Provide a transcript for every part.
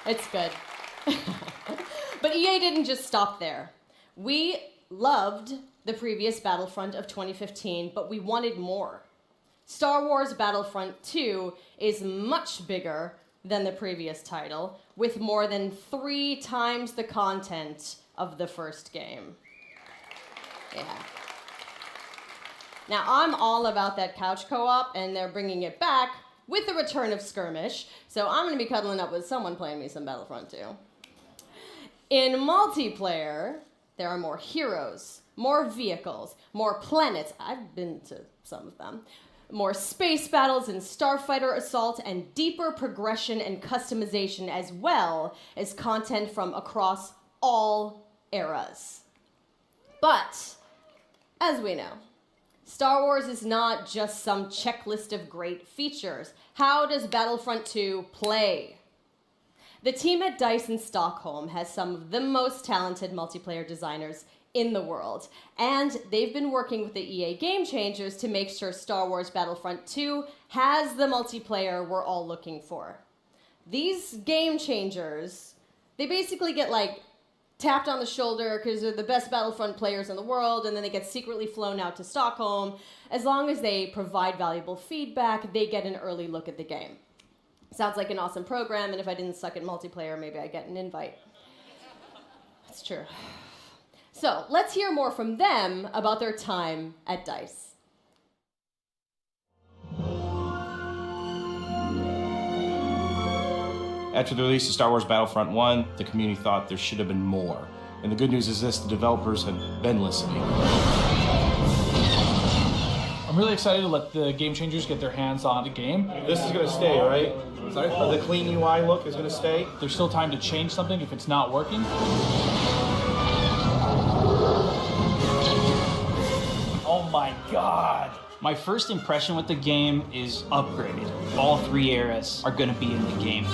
It's good. But EA didn't just stop there. We loved the previous Battlefront of 2015, but we wanted more. Star Wars Battlefront 2 is much bigger than the previous title, with more than 3 times the content of the first game. Yeah. Now, I'm all about that couch co-op, and they're bringing it back with the return of Skirmish, so I'm gonna be cuddling up with someone playing me some Battlefront 2. In multiplayer, there are more heroes, more vehicles, more planets, I've been to some of them, more space battles and starfighter assault, and deeper progression and customization, as well as content from across all eras. But, as we know, Star Wars is not just some checklist of great features. How does Battlefront 2 play? The team at DICE in Stockholm has some of the most talented multiplayer designers in the world, and they've been working with the EA Game Changers to make sure Star Wars Battlefront 2 has the multiplayer we're all looking for. These Game Changers, they basically get like tapped on the shoulder because they're the best Battlefront players in the world, and then they get secretly flown out to Stockholm. As long as they provide valuable feedback, they get an early look at the game. Sounds like an awesome program, and if I didn't suck at multiplayer, maybe I'd get an invite. That's true. So let's hear more from them about their time at DICE. After the release of Star Wars Battlefront 1, the community thought there should have been more. And the good news is this, the developers have been listening. I'm really excited to let the Game Changers get their hands on the game. This is going to stay, right? Sorry? The clean UI look is going to stay? There's still time to change something if it's not working. Oh my God. My first impression with the game is upgraded. All 3 eras are going to be in the game.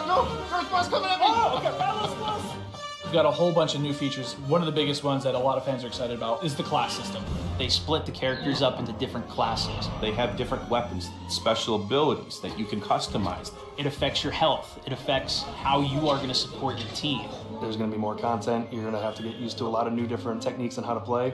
No! Earth Bar's coming at me! Oh, okay, balance. We've got a whole bunch of new features. One of the biggest ones that a lot of fans are excited about is the class system. They split the characters up into different classes. They have different weapons, special abilities that you can customize. It affects your health. It affects how you are going to support your team. There's going to be more content. You're going to have to get used to a lot of new different techniques on how to play.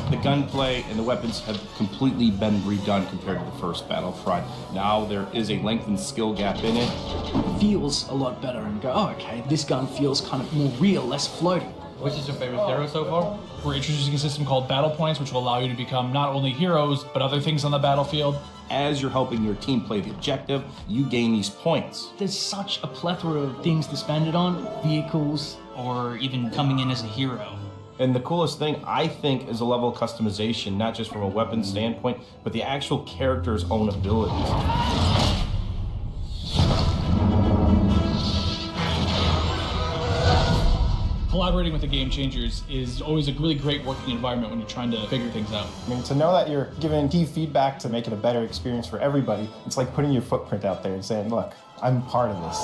The gunplay and the weapons have completely been redone compared to the first Battlefront. Now there is a lengthened skill gap in it. It feels a lot better and go, oh, okay, this gun feels kind of more real, less floating. Which is your favorite hero so far? We're introducing a system called Battle Points, which will allow you to become not only heroes, but other things on the battlefield. As you're helping your team play the objective, you gain these points. There's such a plethora of things to spend it on, vehicles. Or even coming in as a hero. And the coolest thing, I think, is a level of customization, not just from a weapon standpoint, but the actual character's own abilities. Collaborating with the Game Changers is always a really great working environment when you're trying to figure things out. I mean, to know that you're giving key feedback to make it a better experience for everybody, it's like putting your footprint out there and saying, look, I'm part of this.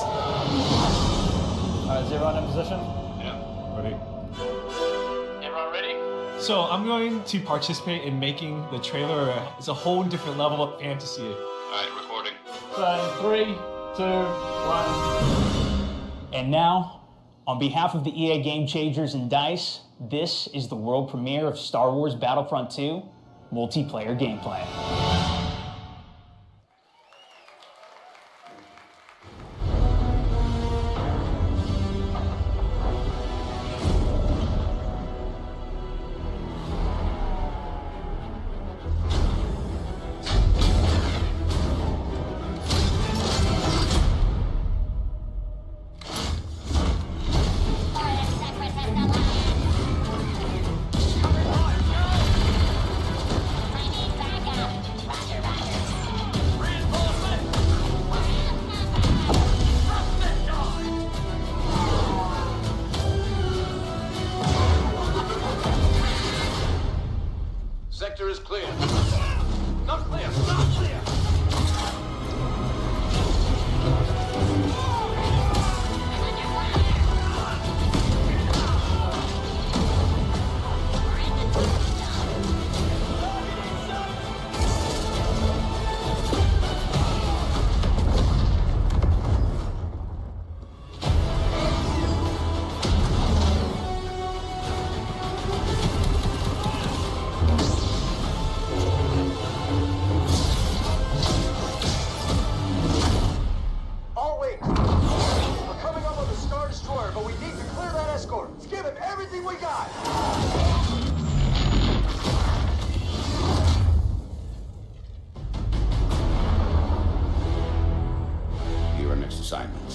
Is everyone in position? Yeah. Ready? Everyone ready? So I'm going to participate in making the trailer it's a whole different level of fantasy. All right, recording. So 3, 2, 1. And now, on behalf of the EA Game Changers and DICE, this is the world premiere of Star Wars Battlefront 2 multiplayer gameplay.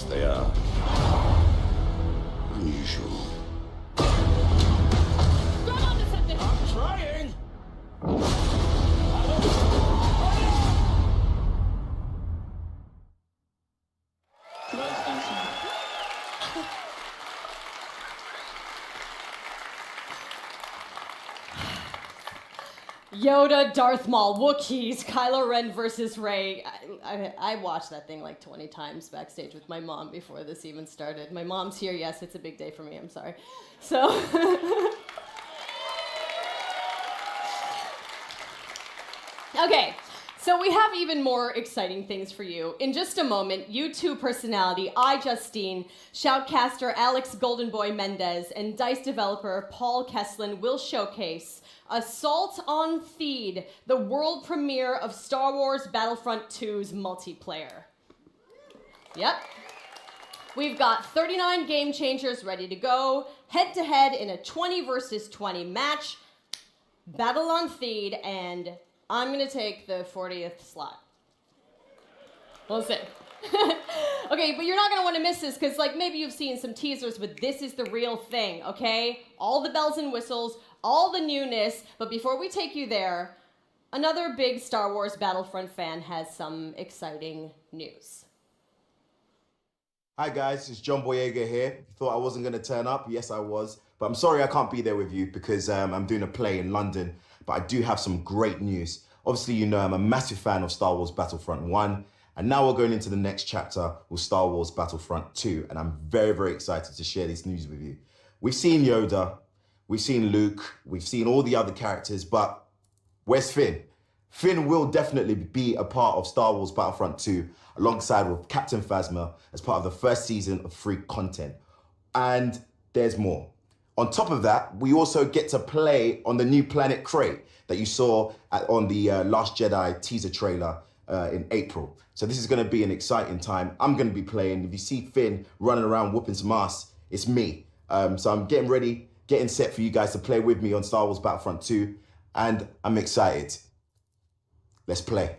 Yes, they are. Unusual. I'm trying! Yoda, Darth Maul, Wookiees, Kylo Ren versus Rey. I watched that thing like 20 times backstage with my mom before this even started. My mom's here, yes, it's a big day for me, I'm sorry. So, okay, so we have even more exciting things for you. In just a moment, YouTube personality iJustine, shoutcaster Alex Goldenboy Mendez, and DICE developer Paul Kesslin will showcase Assault on Theed, the world premiere of Star Wars Battlefront 2's multiplayer. Yep. We've got 39 game changers ready to go, head-to-head in a 20 versus 20 match, battle on Theed, and I'm gonna take the 40th slot. We'll see. Okay, but you're not gonna wanna miss this, because like maybe you've seen some teasers, but this is the real thing, okay? All the bells and whistles, all the newness, but before we take you there, another big Star Wars Battlefront fan has some exciting news. Hi guys, it's John Boyega here. You thought I wasn't gonna turn up? Yes, I was. But I'm sorry I can't be there with you because I'm doing a play in London, but I do have some great news. Obviously, you know I'm a massive fan of Star Wars Battlefront 1, and now we're going into the next chapter with Star Wars Battlefront 2, and I'm very, very excited to share this news with you. We've seen Yoda, we've seen Luke, we've seen all the other characters, but where's Finn? Finn will definitely be a part of Star Wars Battlefront 2 alongside with Captain Phasma as part of the first season of free content. And there's more. On top of that, we also get to play on the new planet Crate that you saw on the Last Jedi teaser trailer in April. So this is gonna be an exciting time. I'm gonna be playing. If you see Finn running around whooping some ass, it's me. So I'm getting ready, getting set for you guys to play with me on Star Wars Battlefront 2, and I'm excited. Let's play.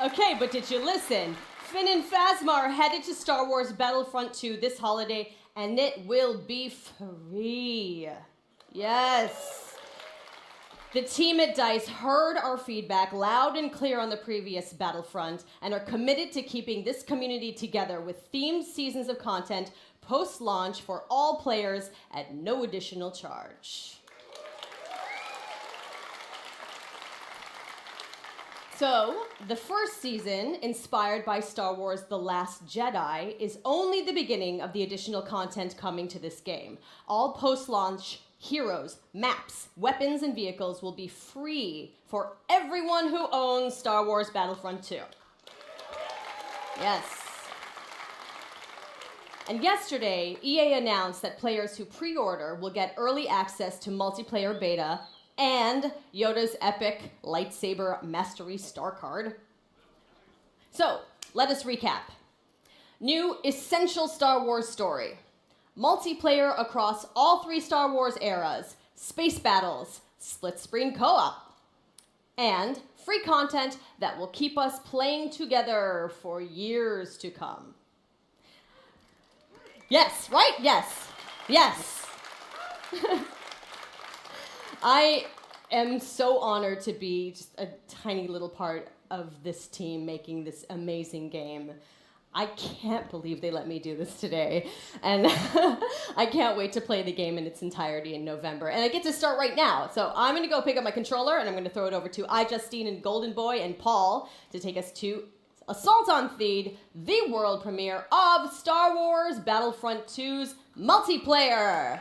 Okay, but did you listen? Finn and Phasma are headed to Star Wars Battlefront 2 this holiday, and it will be free. Yes. The team at DICE heard our feedback loud and clear on the previous Battlefront and are committed to keeping this community together with themed seasons of content post-launch for all players at no additional charge. So, the first season, inspired by Star Wars The Last Jedi, is only the beginning of the additional content coming to this game. All post-launch heroes, maps, weapons, and vehicles will be free for everyone who owns Star Wars Battlefront 2. Yes. And yesterday, EA announced that players who pre-order will get early access to multiplayer beta and Yoda's epic lightsaber mastery star card. So, let us recap. New essential Star Wars story. Multiplayer across all 3 Star Wars eras, space battles, split-screen co-op, and free content that will keep us playing together for years to come. Yes, right? Yes. Yes. I am so honored to be just a tiny little part of this team making this amazing game. I can't believe they let me do this today. And I can't wait to play the game in its entirety in November. And I get to start right now. So I'm gonna go pick up my controller and I'm gonna throw it over to iJustine and Golden Boy and Paul to take us to Assault on Theed, the world premiere of Star Wars Battlefront 2's multiplayer.